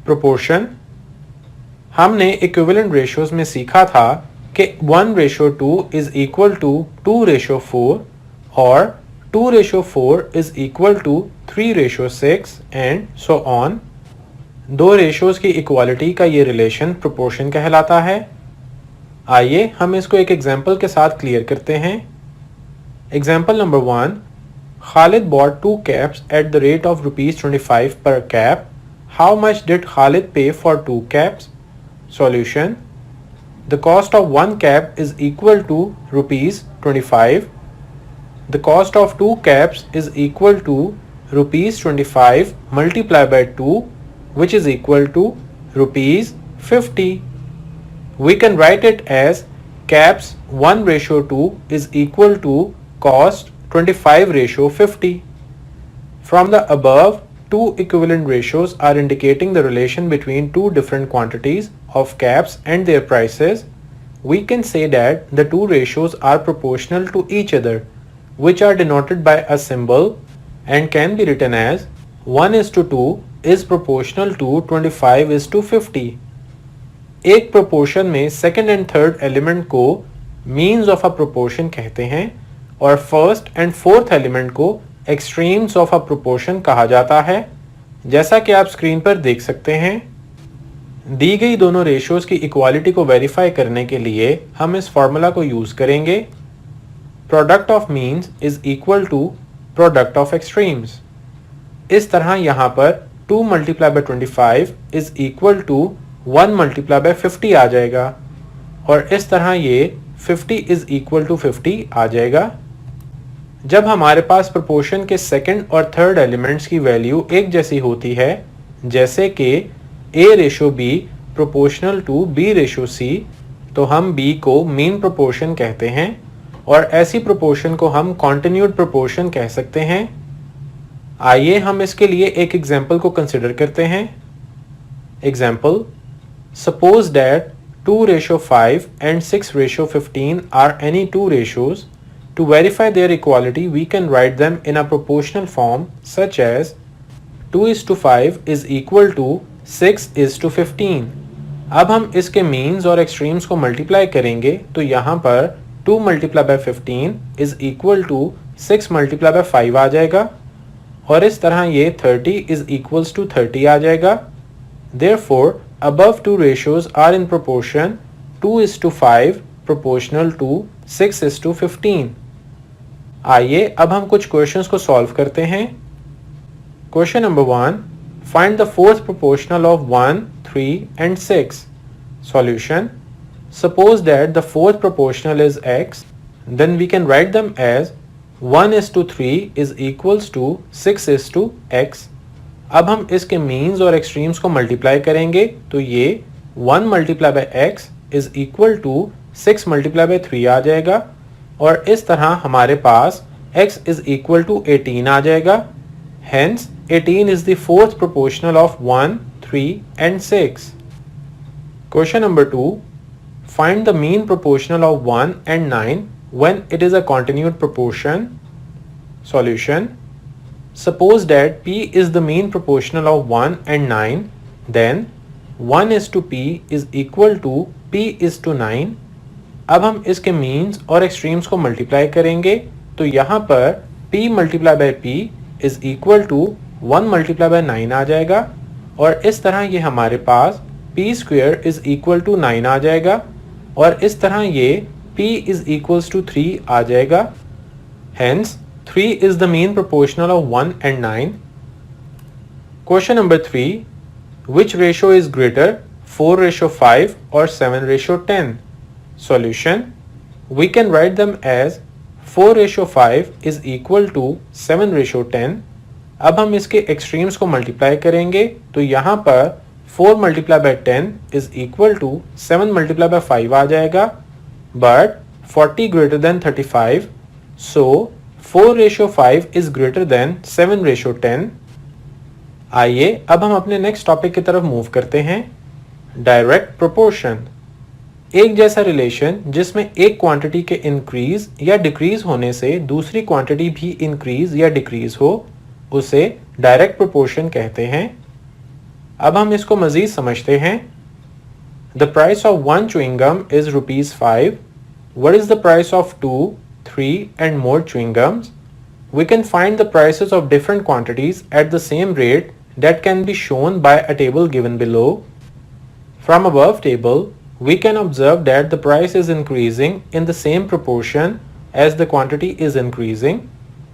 Proportion. हमने equivalent ratios में सीखा था कि 1:2 इज इक्वल टू 2:4 और 2:4 is equal to 3:6 and so on. दो रेशियोज की इक्वालिटी का ये रिलेशन प्रोपोर्शन कहलाता है। आइए हम इसको एक एग्जांपल के साथ क्लियर करते हैं। Example number 1, Khalid bought 2 caps at the rate of ₹25 per cap. How much did Khalid pay for 2 caps? Solution. The cost of 1 cap is equal to ₹25. The cost of 2 caps is equal to ₹25 multiplied by 2, which is equal to ₹50. We can write it as caps 1:2 is equal to cost 25:50. From the above, two equivalent ratios are indicating the relation between two different quantities of caps and their prices. We can say that the two ratios are proportional to each other, which are denoted by a symbol and can be written as 1:2 is proportional to 25:50. एक proportion में second and third element को means of a proportion कहते हैं और first and fourth element को extremes of a proportion कहा जाता है। जैसा कि आप स्क्रीन पर देख सकते हैं, दी गई दोनों रेशियोज की इक्वालिटी को वेरीफाई करने के लिए हम इस फॉर्मूला को यूज करेंगे। Product of means is equal to product of extremes. इस तरह यहाँ पर 2 multiplied by 25 is equal to 1 multiplied by 50 आ जाएगा और इस तरह ये 50 इज इक्वल टू 50 आ जाएगा। जब हमारे पास प्रोपोर्शन के सेकंड और थर्ड एलिमेंट्स की वैल्यू एक जैसी होती है, जैसे कि A:B प्रोपोर्शनल टू B:C, तो हम B को मीन प्रोपोर्शन कहते हैं और ऐसी प्रोपोर्शन को हम कॉन्टिन्यूड प्रोपोर्शन कह सकते हैं। आइए हम इसके लिए एक एग्जांपल को कंसिडर करते हैं। Example, suppose that 2:5 and 6:15 are any two ratios. To verify their equality, we can write them in a proportional form such as 2:5 is equal to 6:15. अब हम इसके मीन्स और एक्सट्रीम्स को मल्टीप्लाई करेंगे तो यहाँ पर 2 multiplied by 15 is equal to 6 multiplied by 5 आ जाएगा और इस तरह ये 30 is equals to 30 आ जाएगा। Therefore, above two ratios are in proportion 2:5 proportional to 6:15. आइए अब हम कुछ क्वेश्चंस को सॉल्व करते हैं। Question number 1, find the fourth proportional of 1, 3 and 6. Solution. Suppose that the fourth proportional is x, then we can write them as 1:3 is equals to 6:x. अब हम इसके मीन्स और एक्सट्रीम्स को मल्टीप्लाई करेंगे तो ये 1 multiplied by x is equal to 6 multiplied by 3 आ जाएगा और इस तरह हमारे पास x is equal to 18 आ जाएगा। Hence, 18 is the fourth proportional of 1, 3 and 6. Question number 2. Find the mean proportional of 1 and 9 when it is a continued proportion. Solution. Suppose that P is the mean proportional of 1 and 9, then 1:P is equal to P:9. अब हम इसके means और extremes को multiply करेंगे तो यहाँ पर P multiplied by P is equal to 1 multiplied by 9 आ जाएगा और इस तरह ये हमारे पास P² is equal to 9 आ जाएगा और इस तरह ये P is equals to 3 आ जाएगा। Hence, 3 is the mean proportional of 1 and 9. Question number 3. Which ratio is greater, 4:5 or 7:10? Solution. We can write them as 4:5 is equal to 7:10. अब हम इसके extremes को मल्टीप्लाई करेंगे तो यहाँ पर 4 multiplied by 10 is equal to 7 multiplied by 5 आ जाएगा, but 40 greater than 35, so 4:5 is greater than 7:10. आइए अब हम अपने नेक्स्ट टॉपिक की तरफ मूव करते हैं। Direct proportion. एक जैसा रिलेशन जिसमें एक क्वांटिटी के इंक्रीज या डिक्रीज होने से दूसरी क्वांटिटी भी इंक्रीज या डिक्रीज हो, उसे डायरेक्ट प्रोपोर्शन कहते हैं। अब हम इसको मज़ीद समझते हैं। The price of one chewing gum is ₹5. What is the price of 2, 3 and more chewing gums? We can find the prices of different quantities at the same rate that can be shown by a table given below. From above table, we can observe that the price is increasing in the same proportion as the quantity is increasing.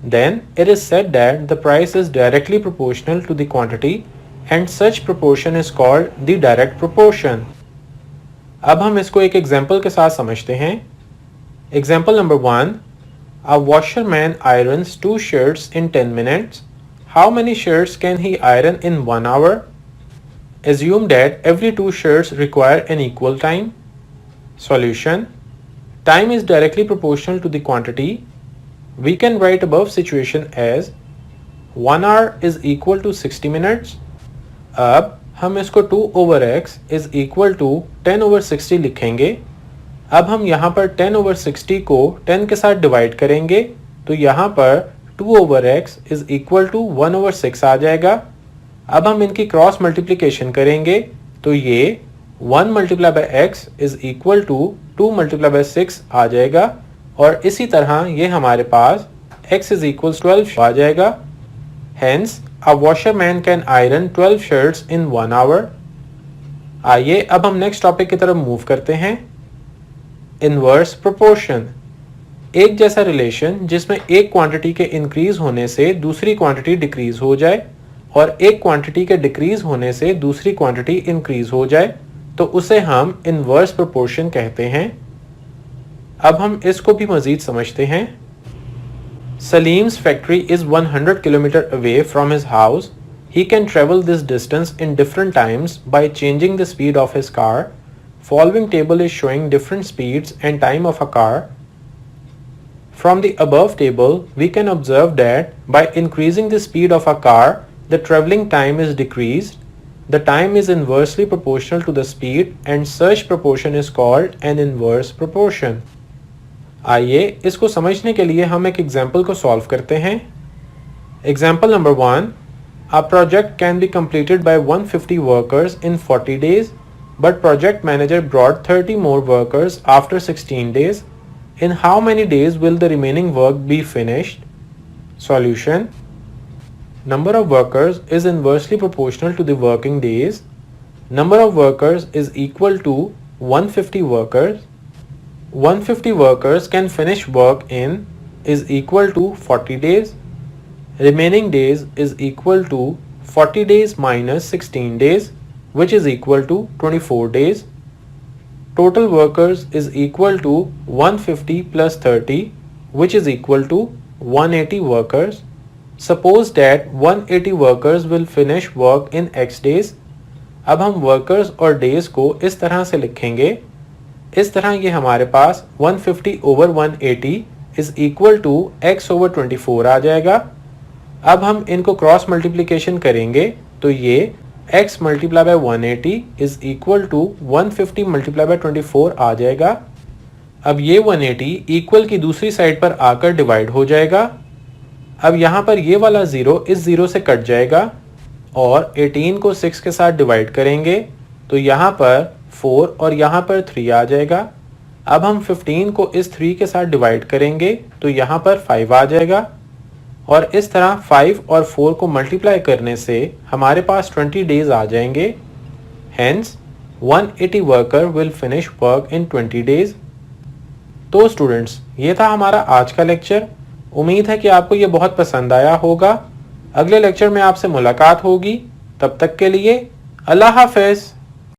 Then it is said that the price is directly proportional to the quantity and such proportion is called the direct proportion. अब हम इसको एक example के साथ समझते हैं। Example number 1, A washerman irons 2 shirts in 10 minutes. How many shirts can he iron in 1 hour? Assume that every 2 shirts require an equal time. Solution: time is directly proportional to the quantity. We can write above situation as 1 hour is equal to 60 minutes. अब हम इसको 2/x is equal to 10/60 लिखेंगे। अब हम यहाँ पर 10/60 को 10 के साथ डिवाइड करेंगे तो यहाँ पर 2/x is equal to 1/6 आ जाएगा। अब हम इनकी क्रॉस मल्टीप्लिकेशन करेंगे तो ये 1 multiplied by x is equal to 2 multiplied by 6 आ जाएगा और इसी तरह ये हमारे पास x is equals 12 आ जाएगा। Hence, a washerman can iron 12 shirts in 1 hour. आइए अब हम नेक्स्ट टॉपिक की तरफ मूव करते हैं। इनवर्स प्रोपोर्शन, एक जैसा रिलेशन जिसमें एक क्वांटिटी के इंक्रीज होने से दूसरी क्वांटिटी डिक्रीज हो जाए और एक क्वांटिटी के डिक्रीज होने से दूसरी क्वांटिटी इंक्रीज हो जाए तो उसे हम इनवर्स प्रोपोर्शन कहते हैं। अब हम इसको भी मजीद समझते हैं। Salim's factory is 100 km away from his house. He can travel this distance in different times by changing the speed of his car. Following table is showing different speeds and time of a car. From the above table, we can observe that by increasing the speed of a car, the traveling time is decreased. The time is inversely proportional to the speed and such proportion is called an inverse proportion. आइए इसको समझने के लिए हम एक example को solve करते हैं। Example number 1, A project can be completed by 150 workers in 40 days, but project manager brought 30 more workers after 16 days. In how many days will the remaining work be finished? Solution: number of workers is inversely proportional to the working days. Number of workers is equal to 150 workers. 150 workers can finish work in is equal to 40 days. Remaining days is equal to 40 days minus 16 days, which is equal to 24 days. Total workers is equal to 150 plus 30, which is equal to 180 workers. Suppose that 180 workers will finish work in X days. अब हम workers और days को इस तरह से लिखेंगे। इस तरह ये हमारे पास 150/180 इज इक्वल टू x/24 आ जाएगा। अब हम इनको क्रॉस मल्टीप्लिकेशन करेंगे तो ये x multiply by 180 is equal to 150 multiply by 24 आ जाएगा। अब ये 180 इक्वल की दूसरी साइड पर आकर डिवाइड हो जाएगा। अब यहाँ पर ये वाला 0 इस 0 से कट जाएगा और 18 को 6 के साथ डिवाइड करेंगे तो यहाँ पर 4 और यहाँ पर 3 आ जाएगा। अब हम 15 को इस 3 के साथ डिवाइड करेंगे तो यहाँ पर 5 आ जाएगा और इस तरह 5 और 4 को मल्टीप्लाई करने से हमारे पास 20 डेज आ जाएंगे। Hence, 180 worker will finish work in 20 days. तो स्टूडेंट्स, ये था हमारा आज का लेक्चर। उम्मीद है कि आपको ये बहुत पसंद आया होगा। अगले लेक्चर में आपसे मुलाकात होगी। तब तक के लिए अल्लाह हाफ़िज़।